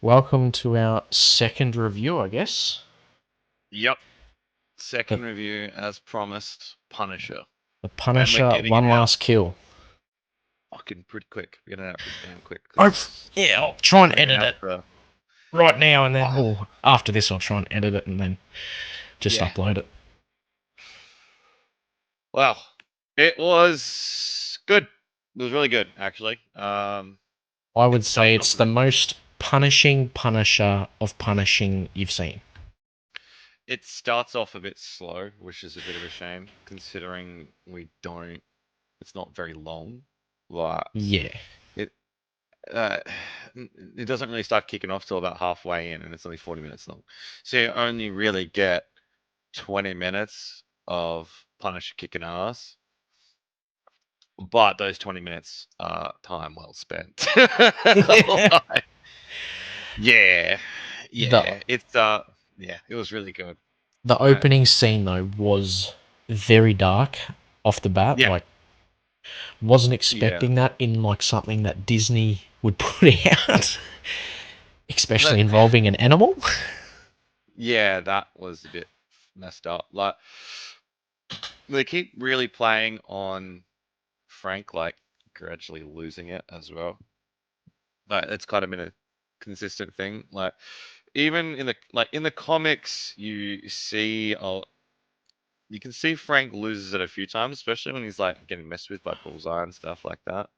welcome to our second review, I guess. Yep. The, Second review, as promised, Punisher. the And we're Punisher, getting it One out Last Kill. fucking pretty quick. We're getting it out pretty damn quick. Yeah, I'll try and Second edit out it for... right now and then. Oh, Or after this, I'll try and edit it and then just yeah. upload it. Well, it was good. It was really good, actually. I It would say started off it's a the bit... most punishing Punisher of punishing you've seen. It starts off a bit slow, which is a bit of a shame, considering we don't... It's not very long. Like, Yeah. it... Uh, it doesn't really start kicking off till about halfway in, and it's only 40 minutes long. So you only really get 20 minutes of Punisher kicking ass, but those 20 minutes are time well spent. Like, yeah, the yeah, yeah, it was really good. the Like, opening scene though was very dark off the bat. yeah, Like, wasn't yeah, expecting that in like something that Disney would put out, especially that, involving an animal. yeah, that was a bit messed up. Like, they keep really playing on Frank, like, gradually losing it as well. Like, it's kind of been a consistent thing. Like, even in the comics, you can see Frank loses it a few times, especially when he's like getting messed with by Bullseye and stuff like that.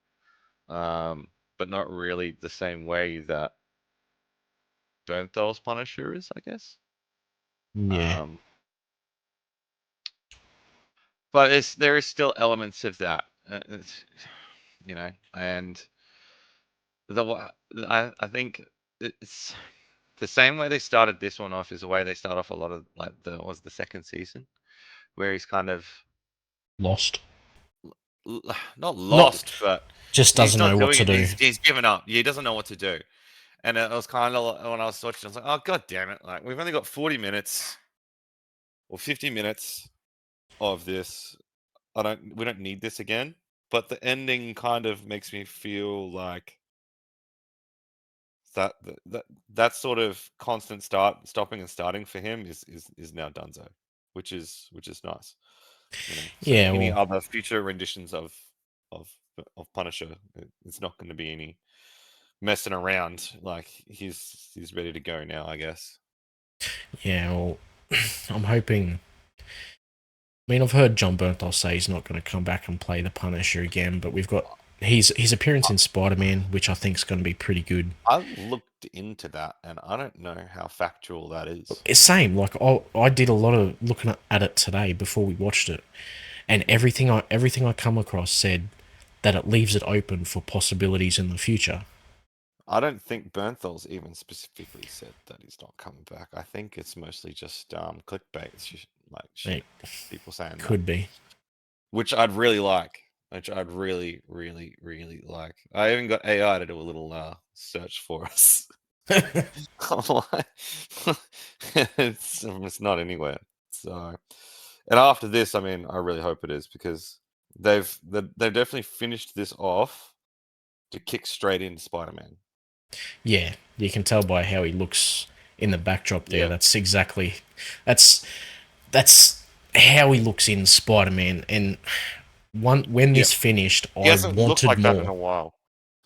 But not really the same way that Bernthal's Punisher is, I guess. Yeah. Um, but there is still elements of that, and I think it's the same way they started this one off is the way they start off a lot of like the second season, where he's kind of Lost. not Not lost, but just he's doesn't not know what doing to it. do. He's given up. He doesn't know what to do. And it was kind of when I was watching, I was like, oh god damn it! Like we've only got 40 minutes or 50 minutes of this. We don't need this again. But the ending kind of makes me feel like that that that sort of constant stopping and starting for him is now donezo, which is nice. So Yeah, any well, other future renditions of of Punisher, it's not going to be any messing around. Like he's ready to go now, I guess. yeah, well, I'm hoping. I mean, I've heard John Bernthal say he's not going to come back and play the Punisher again, but we've got his appearance I, in Spider-Man, which I think is going to be pretty good. I looked into that, and I don't know how factual that is. It's same. Like I did a lot of looking at it today before we watched it, and everything I come across said that it leaves it open for possibilities in the future. I don't think Bernthal's even specifically said that he's not coming back. I think it's mostly just clickbait, like It shit. People saying that, could be. which I'd really like. Which I'd really, really, really like. I even got AI to do a little search for us. I'm like, it's not anywhere. So, and after this, I mean, I really hope it is because they've definitely finished this off to kick straight into Spider-Man. Yeah, you can tell by how he looks in the backdrop there. Yeah, That's that's how he looks in Spider-Man. And when yeah. this finished, He I hasn't looked wanted like that in more. a while.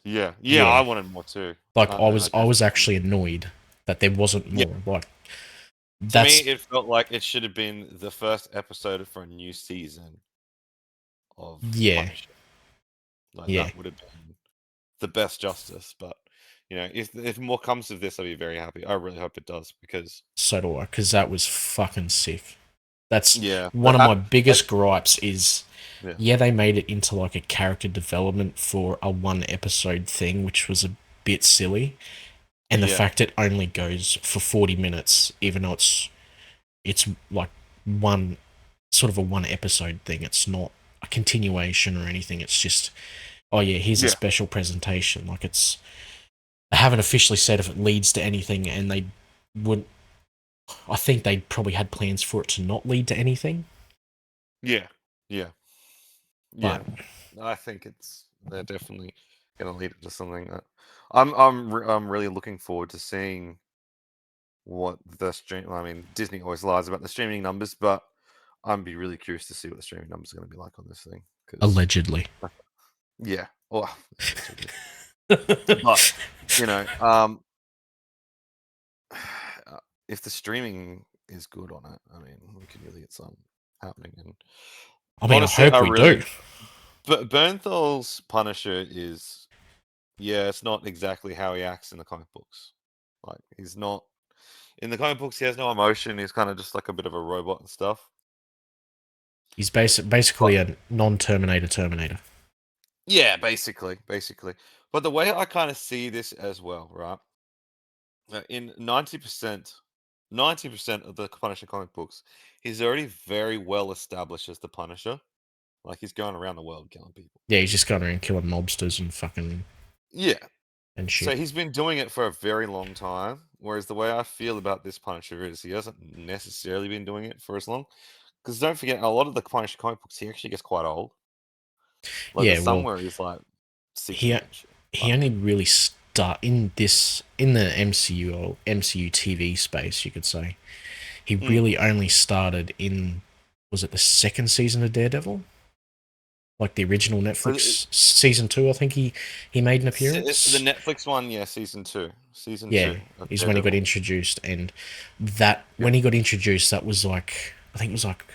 Yeah, yeah. I Yeah, wanted more too. like I I was definitely. actually annoyed that there wasn't Yeah. more. Like To me, that's it felt like it should have been the first episode for a new season of yeah, Punisher. Like yeah. that would have been the best justice. But if more comes of this, I'll be very happy. I really hope it does because So do I, because that was fucking sick. That's yeah, one of my I, biggest gripes. Is yeah, yeah, they made it into like a character development for a one episode thing, which was a bit silly. And the yeah, fact it only goes for 40 minutes, even though it's like one sort of a one episode thing. It's not a continuation or anything. It's just, oh yeah, here's a yeah, special presentation. Like it's, they haven't officially said if it leads to anything, and they would. I think they probably had plans for it to not lead to anything. yeah, yeah, yeah. But I think they're definitely. gonna lead it to something that I'm really looking forward to seeing what the stream. I mean, Disney always lies about the streaming numbers, but I'm be really curious to see what the streaming numbers are going to be like on this thing. Because Allegedly. yeah, well, allegedly. But you know, if the streaming is good on it, I mean, we could really get some happening. And I mean, I honestly, hope I we do. really, but Bernthal's Punisher is, yeah, it's not exactly how he acts in the comic books. Like he's not in the comic books. He has no emotion. He's kind of just like a bit of a robot and stuff. He's But basically a non-Terminator Terminator. yeah, basically. But the way I kind of see this as well, right? In 90% of the Punisher comic books, he's already very well established as the Punisher. Like he's going around the world killing people. Yeah, he's just going around killing mobsters and fucking Yeah. and So shit. he's been doing it for a very long time. Whereas the way I feel about this Punisher is he hasn't necessarily been doing it for as long. Because don't forget, a lot of the Punisher comic books, he actually gets quite old. Like Yeah, there's well, somewhere he's like he 60 and shit. he only really start in the MCU or MCU TV space, you could say. He Mm. really only started in, was it the second season of Daredevil? Like the original Netflix season 2, I think he made an The appearance. Netflix one, yeah, season two. Season Yeah, 2 of is when he got Daredevil. introduced, and that Yeah. when he got introduced, that was like, I think it was like,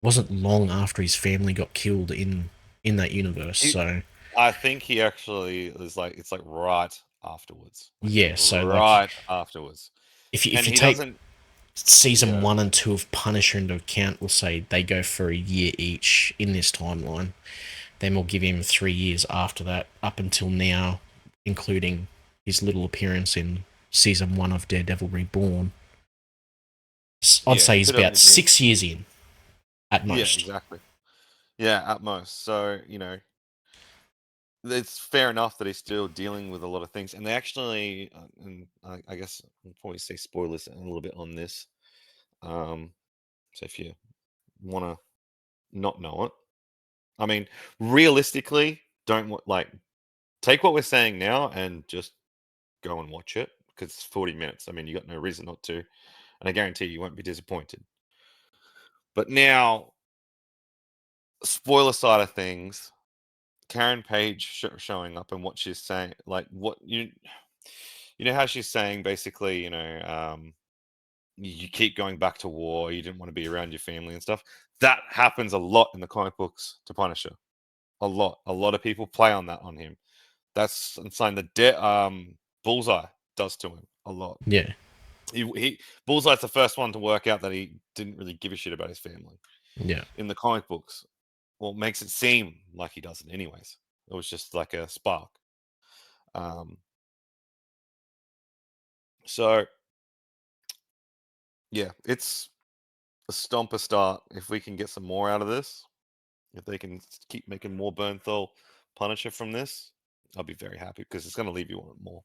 wasn't long after his family got killed in that universe. He, So I think he actually is like it's like right afterwards. Like it's yeah, like so like right afterwards. if And you he take doesn't season yeah. 1 and 2 of Punisher into account, we'll say they go for a year each in this timeline. Then we'll give him 3 years after that, up until now, including his little appearance in season 1 of Daredevil Reborn. I'd Yeah, say he he's could about only be 6 years in at yeah, most. exactly. Yeah, at most. So, it's fair enough that he's still dealing with a lot of things. And they actually, and I guess I'll probably say spoilers a little bit on this. So if you want to not know it, I mean, realistically, don't like take what we're saying now and just go and watch it because it's 40 minutes. I mean, you got no reason not to, and I guarantee you won't be disappointed. But now, spoiler side of things, Karen Page showing up and what she's saying, like what you know how she's saying basically, you keep going back to war, you didn't want to be around your family and stuff. That happens a lot in the comic books to Punisher. A lot of people play on that on him. That's something that Bullseye does to him a lot. Yeah, He Bullseye's the first one to work out that he didn't really give a shit about his family yeah. in the comic books. Well, it makes it seem like he doesn't, anyways. It was just like a spark. Um, so yeah, it's a stomper start. If we can get some more out of this, if they can keep making more Bernthal Punisher from this, I'll be very happy because it's going to leave you wanting more.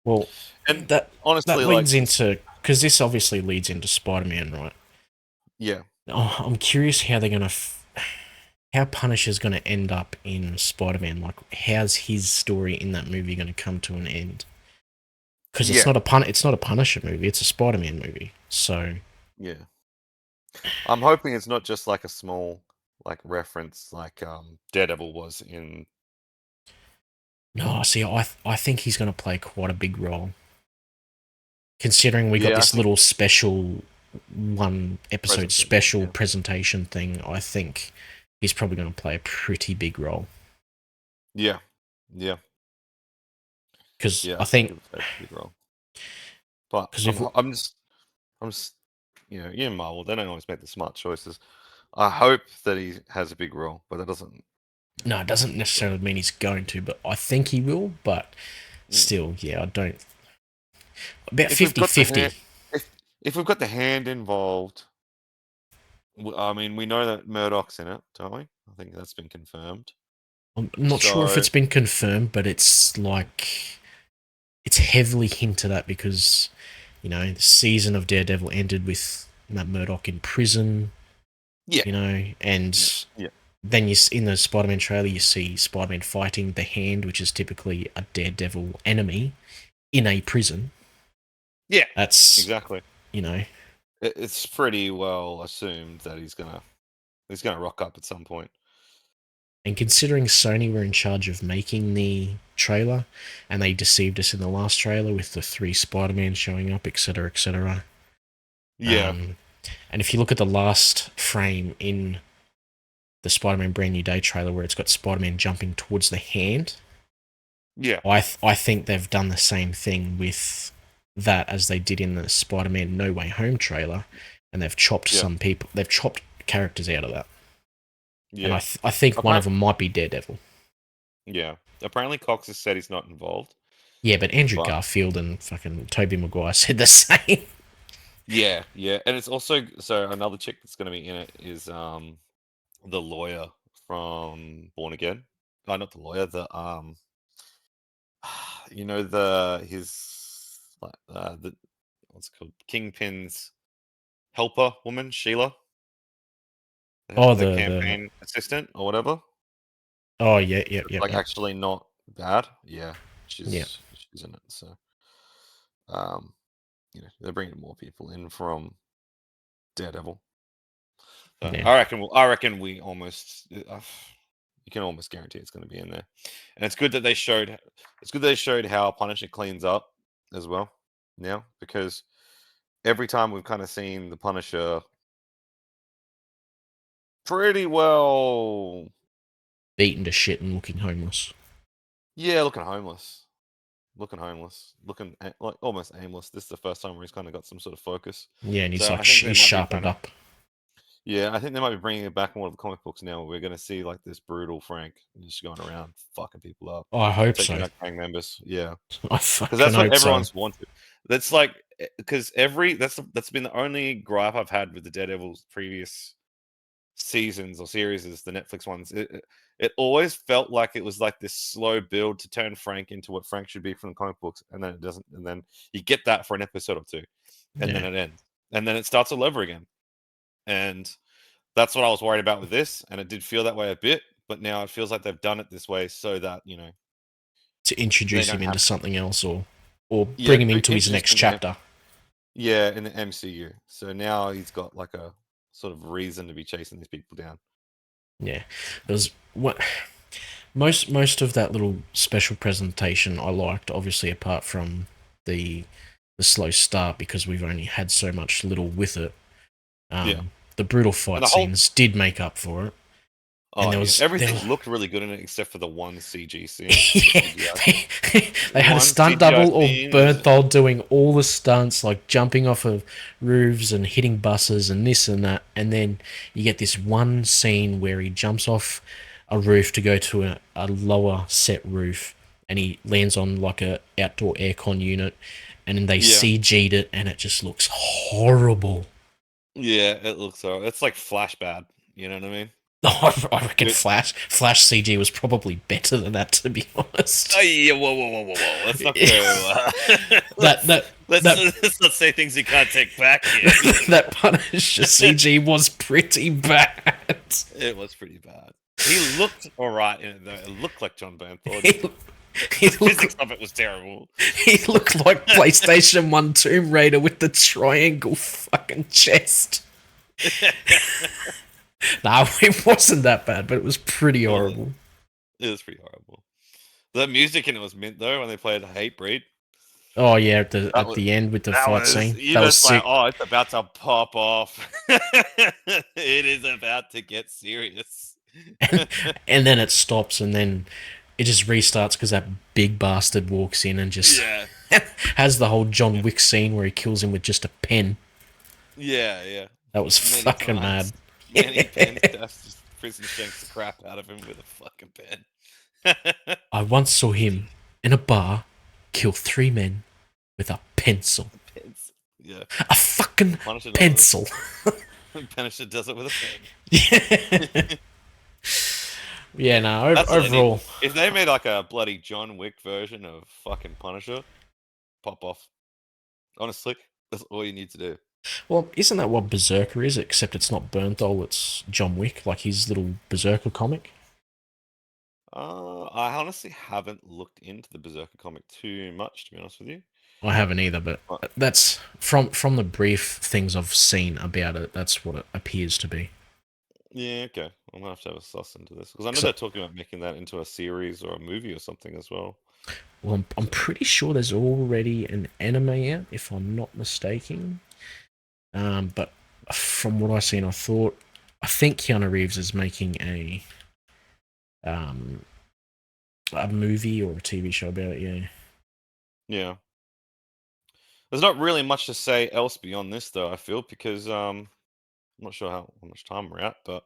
Well, And that honestly, like, leads into, because this obviously leads into Spider-Man, right? yeah, Oh, I'm curious how they're gonna how Punisher's gonna end up in Spider-Man. Like, how's his story in that movie gonna come to an end? Because yeah, it's not a Punisher movie. It's a Spider-Man movie. So yeah. I'm hoping it's not just like a small like reference like Daredevil was in. no, see, I think he's gonna play quite a big role. Considering we got Yeah, I this think little special one episode present. special Yeah, presentation thing, I think he's probably going to play a pretty big role. yeah, yeah, Because yeah. I I think think, it was a big role. But because if I'm just, Marvel, they don't always make the smart choices. I hope that he has a big role, but that doesn't no, it doesn't necessarily mean he's going to, but I think he will. But Mm. still, yeah, I don't. About If we've got the hand, 50-50. if we've got the hand involved, I mean, we know that Murdoch's in it, don't we? I think that's been confirmed. I'm not sure if So it's been confirmed, but it's like it's heavily hinted at because the season of Daredevil ended with Matt Murdock in prison, yeah, and yeah, yeah. then in the Spider-Man trailer, you see Spider-Man fighting the Hand, which is typically a Daredevil enemy, in a prison. Yeah, That's, exactly. you know, It's pretty well assumed that he's gonna rock up at some point. and considering Sony were in charge of making the trailer, and they deceived us in the last trailer with the 3 Spider-Man showing up, etc., etc. Yeah, And if you look at the last frame in the Spider-Man Brand New Day trailer, where it's got Spider-Man jumping towards the Hand, yeah, I think they've done the same thing with that as they did in the Spider-Man No Way Home trailer, and they've chopped yeah, they've chopped characters out of that, and yeah. I think one of Appar- them might be Daredevil. yeah. Apparently, Cox has said he's not involved, Yeah, but Andrew but Garfield and fucking Tobey Maguire said the same. yeah, yeah. And it's also so another chick that's going to be in it is the lawyer from Born Again. Not the lawyer, the you know the his the what's it called, Kingpin's helper woman, Sheila, Oh, the the campaign assistant or whatever. oh yeah, yep, It's yep, like yep, actually not bad. Yeah, yeah. she's in it. So um, they're bringing more people in from Daredevil. So Yeah. I reckon we almost you can almost guarantee it's going to be in there. And it's good that they showed how Punisher cleans up as well now, because every time we've kind of seen the Punisher pretty well, Beaten to shit and looking homeless. yeah, looking like almost aimless. This is the first time where he's kind of got some sort of focus. Yeah, and he's So like I think they he's might be sharpened kind of up. yeah, I think they might be bringing it back in one of the comic books now. Where we're going to see like this brutal Frank just going around fucking people up, I hope taking so. out gang members. Yeah, I because fucking that's what hope so. everyone's wanted. That's like because that's been the only gripe I've had with the Daredevil's previous seasons or series, is the Netflix ones. It always felt like it was like this slow build to turn Frank into what Frank should be from the comic books, and then it doesn't, and then you get that for an episode or two, and then Yeah. it ends, and then it starts all over again, and that's what I was worried about with this, and it did feel that way a bit, but now it feels like they've done it this way so that To they introduce him don't into have to. something else, or Yeah, bring him to into his introduce next them to chapter. yeah, in the MCU. So now he's got like a sort of reason to be chasing these people down. Yeah. There's what most of that little special presentation I liked, obviously apart from the slow start because we've only had so much little with it. Yeah, The brutal and fight the whole scenes did make up for it. And oh yeah, everything looked really good in it except for the one CG scene, yeah, CGI scene. they had a One stunt CGI double or scene is Bernthal doing all the stunts, like jumping off of roofs and hitting buses and this and that. And then you get this one scene where he jumps off a roof to go to a lower set roof, and he lands on like a outdoor aircon unit, and then they yeah, CG'd it, and it just looks horrible. yeah. It looks so. It's like Flash bad. You know what I mean? I reckon It, Flash CG was probably better than that, to be honest. oh yeah, whoa! Let's not go. that that Let's that let's not say things you can't take back here. that Punisher CG was pretty bad. It was pretty bad. He looked all right in it though. It looked like John Bernthal. He, he The physics looked of it was terrible. he looked like PlayStation 1 Tomb Raider with the triangle fucking chest. No, it wasn't that bad, but it was pretty Well, horrible. it was pretty horrible. The music in it was mint though when they played Hatebreed. Oh yeah, That at was the end with the that fight was scene, you that was just like, sick. oh, it's about to pop off. It is about to get serious. And then it stops, and then it just restarts because that big bastard walks in and just Yeah, has the whole John yeah, Wick scene where he kills him with just a pen. yeah. That was Many fucking times, mad. many pens just prison shanks the crap out of him with a fucking pen. I once saw him in a bar kill 3 men with a pencil. Pens. Yeah, A fucking Punisher does pencil. it. Punisher does it with a Yeah. pen. Yeah, no, That's what they need. overall, If they made like a bloody John Wick version of fucking Punisher, pop off. Honestly, that's all you need to do. Well, isn't that what Berserker is? Except it's not Bernthal, it's John Wick, like his little Berserker comic. I honestly haven't looked into the Berserker comic too much, to be honest with you. I haven't either, but But that's from the brief things I've seen about it. That's what it appears to be. yeah, okay. I'm gonna have to have a suss into this because I know So, they're talking about making that into a series or a movie or something as well. well, I'm So pretty sure there's already an anime out, if I'm not mistaken. But from what I've seen, I think Keanu Reeves is making um a movie or a TV show about it. Yeah. yeah, there's not really much to say else beyond this though. I feel because I'm not sure how much time we're at, but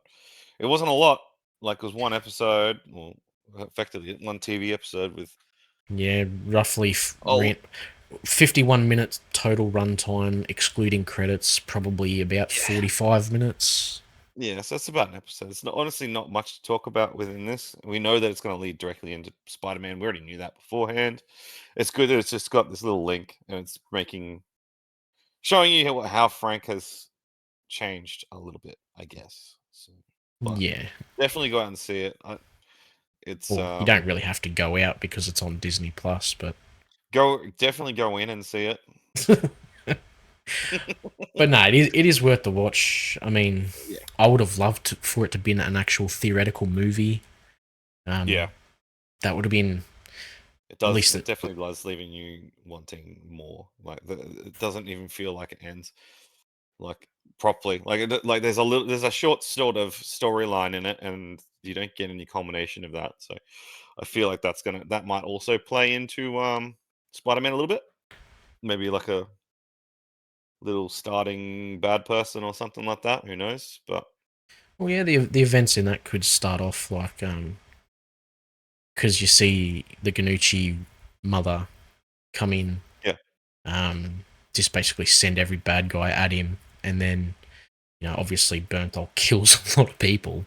it wasn't a lot. Like it was one episode, well, effectively one TV episode with Yeah, roughly oh 51 minutes total runtime, excluding credits, probably about yeah. 45 minutes. Yeah, so that's about an episode. It's not, honestly not much to talk about within this. We know that it's going to lead directly into Spider-Man. We already knew that beforehand. It's good that it's just got this little link and it's showing you how Frank has changed a little bit, I guess. So, but Yeah. definitely go out and see it. It's Well, you don't really have to go out because it's on Disney Plus, but definitely go in and see it. but no, it is worth the watch. I mean, Yeah, I would have loved for it to be an actual theoretical movie. yeah, Um, that would have been it at does. least It definitely does, leaving you wanting more. Like it doesn't even feel like it ends like properly. Like like there's a short sort of storyline in it, and you don't get any culmination of that. So I feel like that might also play into Spider-Man a little bit. Maybe like a little starting bad person or something like that. Who knows? But well, yeah, the events in that could start off like because you see the Ganucci mother come in, yeah. um, just basically send every bad guy at him, and then obviously Bernthal kills a lot of people,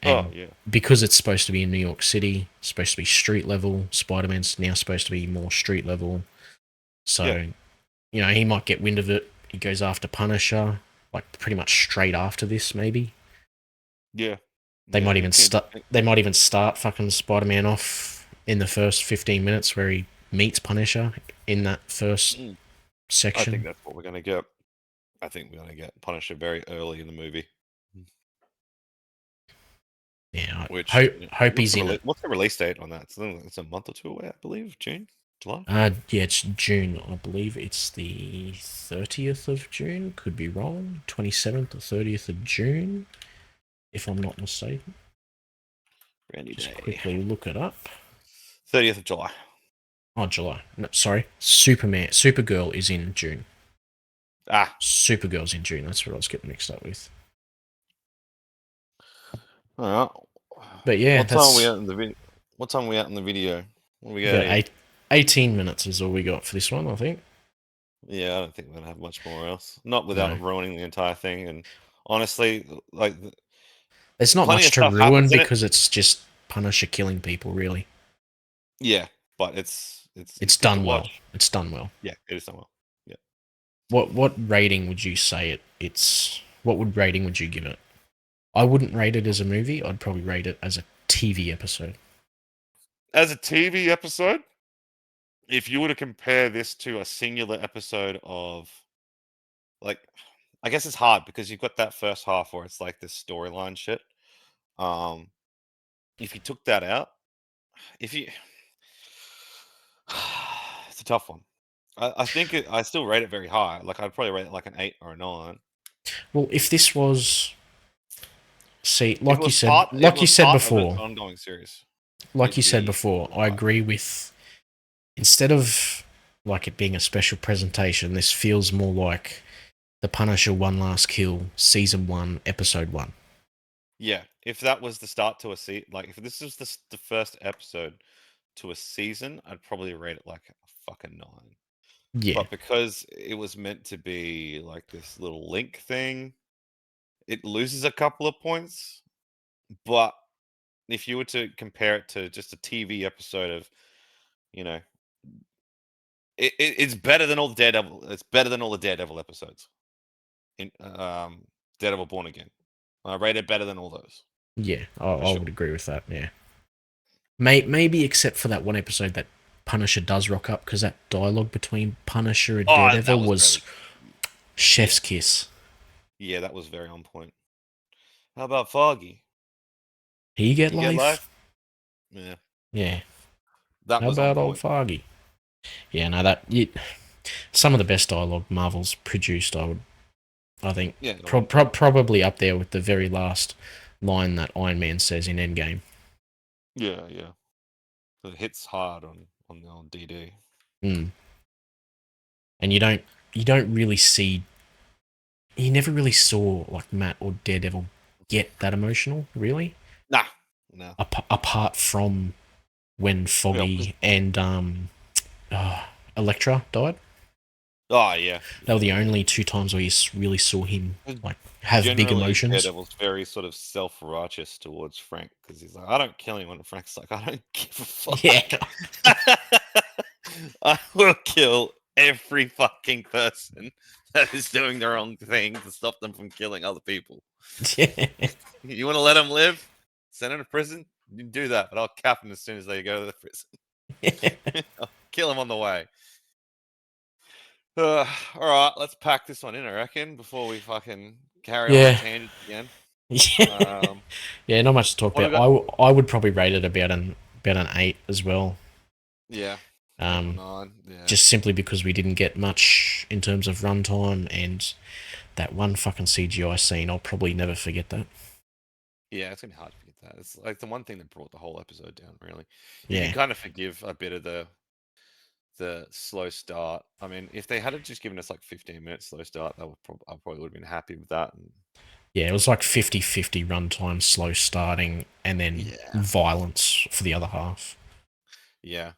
Oh and yeah. because it's supposed to be in New York City, supposed to be street level. Spider-Man's now supposed to be more street level, Yeah. so he might get wind of it. He goes after Punisher, like pretty much straight after this, maybe. Yeah. They Yeah. might You even can. start. They might even start fucking Spider-Man off in the first 15 minutes where he meets Punisher in that first Mm, I think section. that's what we're gonna get. I think we're gonna get Punisher very early in the movie. Yeah, I Which hope he's in it. what's the release date on that? It's a month or two away, I believe. June, July. Yeah, it's June. I believe it's the 30th of June. Could be wrong. 27th or 30th of June, if I'm not mistaken. Brandy Just Day. quickly look it up. 30th of July. Oh, July. No, sorry. Supergirl is in June. Ah, Supergirl's in June. That's what I was getting mixed up with. all right. But yeah, What time are we that's at in the video? What time are we at in the video? What do we we got got here? 18 minutes is all we got for this one, I think. Yeah, I don't think we're gonna have much more else. Not No. without ruining the entire thing. And honestly, like There's not plenty much of to stuff ruin happens in it. because it's just Punisher killing people, really. Yeah, but It's it's good to done well. watch. It's done well. Yeah, it is done well. Yeah. What rating would you say it's what would rating would you give it? I wouldn't rate it as a movie. I'd probably rate it as a TV episode. As a TV episode, if you were to compare this to a singular episode of like I guess it's hard because you've got that first half where it's like this storyline shit. Um if you took that out, if you it's a tough one. I think I still rate it very high. Like I'd probably rate it like an 8 or a 9. Well, if this was see, If it like you was said part of its before, ongoing series, like you it'd said be before, really I high. agree with instead of like it being a special presentation, this feels more like the Punisher One Last Kill, season one, episode one. Yeah, if that was the start to a like if this was the first episode to a season, I'd probably rate it like a fucking 9. Yeah, But because it was meant to be like this little link thing, it loses a couple of points. But if you were to compare it to just a TV episode of, you know, it's better than all the Daredevil. It's better than all the Daredevil episodes. in Daredevil Born Again. I rate it better than all those. Yeah, For I sure. would agree with that. Yeah, maybe except for that one episode that Punisher does rock up, because that dialogue between Punisher and Oh, Daredevil that was was very chef's yeah. kiss. Yeah, that was very on point. How about Foggy? He get You get life? life? Yeah. Yeah. That How was on about old point. Foggy? Yeah, no, some of the best dialogue Marvel's produced. I think Yeah, in a long time. probably up there with the very last line that Iron Man says in Endgame. Yeah, yeah. It hits hard on the old DD. Mm. And you don't really see, you never really saw like Matt or Daredevil get that emotional, really. Nah. No. Apart from when Yeah. 'Cause- Foggy and Elektra died. Oh yeah. They were the Yeah. only two times where you really saw him 'Cause like have big generally, emotions. Daredevil's very sort of self-righteous towards Frank because he's like, I don't kill anyone. And Frank's like, I don't give a Yeah. fuck. I will kill every fucking person that is doing the wrong thing to stop them from killing other people. Yeah. You want to let them live? Send them to prison? You can do that, but I'll cap them as soon as they go to the prison. I'll kill them on the way. All right, let's pack this one in, I reckon, before we fucking carry on Yeah. tangents again. Yeah. Yeah, not much to talk What have about. we got? I would probably rate it about an 8 as well. Yeah, 8 or Um, 9. Yeah, just simply because we didn't get much in terms of runtime, and that one fucking CGI scene, I'll probably never forget that. yeah, it's gonna be hard to forget that. It's like the one thing that brought the whole episode down. Really, you can Yeah. kind of forgive a bit of the slow start. I mean, if they had just given us like 15 minutes slow start, that would I probably would have been happy with that. And Yeah, it was like 50-50 runtime, slow starting, and then yeah, violence for the other half. yeah,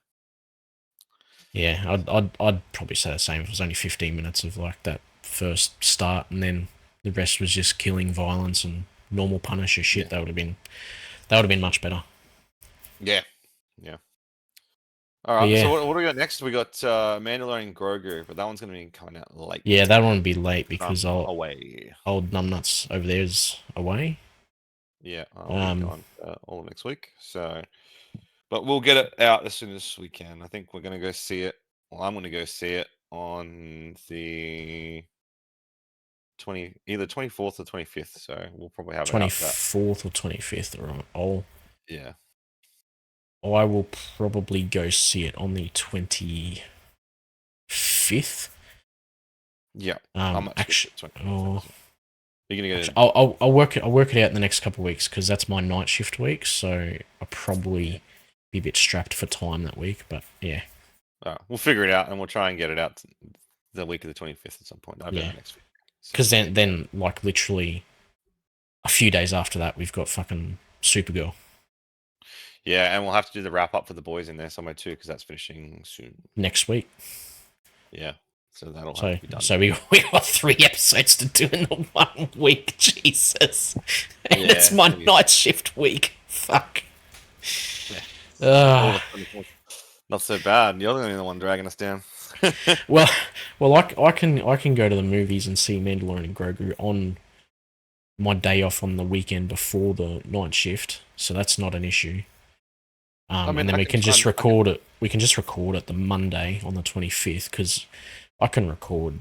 Yeah, I'd probably say the same. If it was only 15 minutes of like that first start, and then the rest was just killing, violence, and normal Punisher shit. yeah, That would have been much better. yeah, yeah. All But right, so yeah, what do we got next? We got Mandalorian Grogu, but that one's gonna be coming out yeah, late. that one would be late because I'm away. old numbnuts over there is away. Yeah, I'll be Um, gone all of next week. So, but we'll get it out as soon as we can. I think we're gonna go see it. Well, I'm gonna go see it on the either 24th or 25th. So we'll probably have it out that. 24th or 25th. All right, Yeah, I will probably go see it on the 25th. yeah. I'm actually Actually, 25th. So. You're gonna actually, get I'll work it out in the next couple of weeks because that's my night shift week. So I'll yeah. probably be a bit strapped for time that week. But yeah, All right, we'll figure it out and we'll try and get it out the week of the 25th at some point. I yeah, bet next week. So because then like literally a few days after that, we've got fucking Supergirl yeah, and we'll have to do the wrap up for the boys in there somewhere too because that's finishing soon. next week. Yeah, so that'll have So to be done. so we got 3 episodes to do in the 1 week. Jesus, and it's my Yeah. night shift week. Fuck. Yeah. All Uh, of a sudden, not so bad. You're the only one dragging us down. well, I can go to the movies and see Mandalorian and Grogu on my day off on the weekend before the night shift, so that's not an issue. I mean, And then I we can can try just and I can, record it. We can just record it the Monday on the 25th because I can record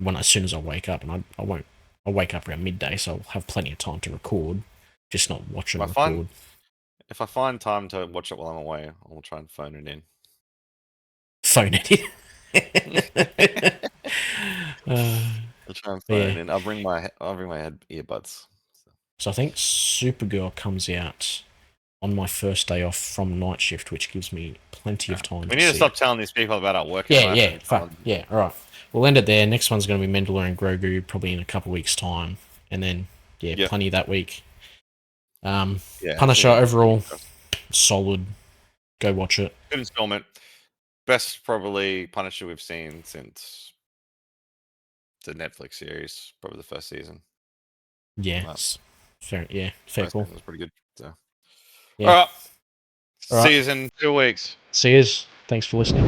as soon as I wake up, and I won't. I'll wake up around midday, so I'll have plenty of time to record. Just not watch if and I find record. if I find time to watch it while I'm away, I'll try and phone it in. Phone it in. I'll try and phone Yeah. it in. I'll bring my head earbuds. So. So I think Supergirl comes out on my first day off from night shift, which gives me plenty of time We to need to see stop it. telling these people about our working Yeah, life yeah, and fuck. telling. Yeah, all right. We'll end it there. Next one's going to be Mandalorian Grogu, probably in a couple of weeks' time. And then, yeah, Yeah, plenty that week. yeah. It's Punisher gonna be overall, solid. Go watch it. good installment. Best probably Punisher we've seen since the Netflix series, probably the first season. Yeah, Well, fair first call. season was pretty good. So. All Yeah. right. All right. See you in 2 weeks. See yous. Thanks for listening.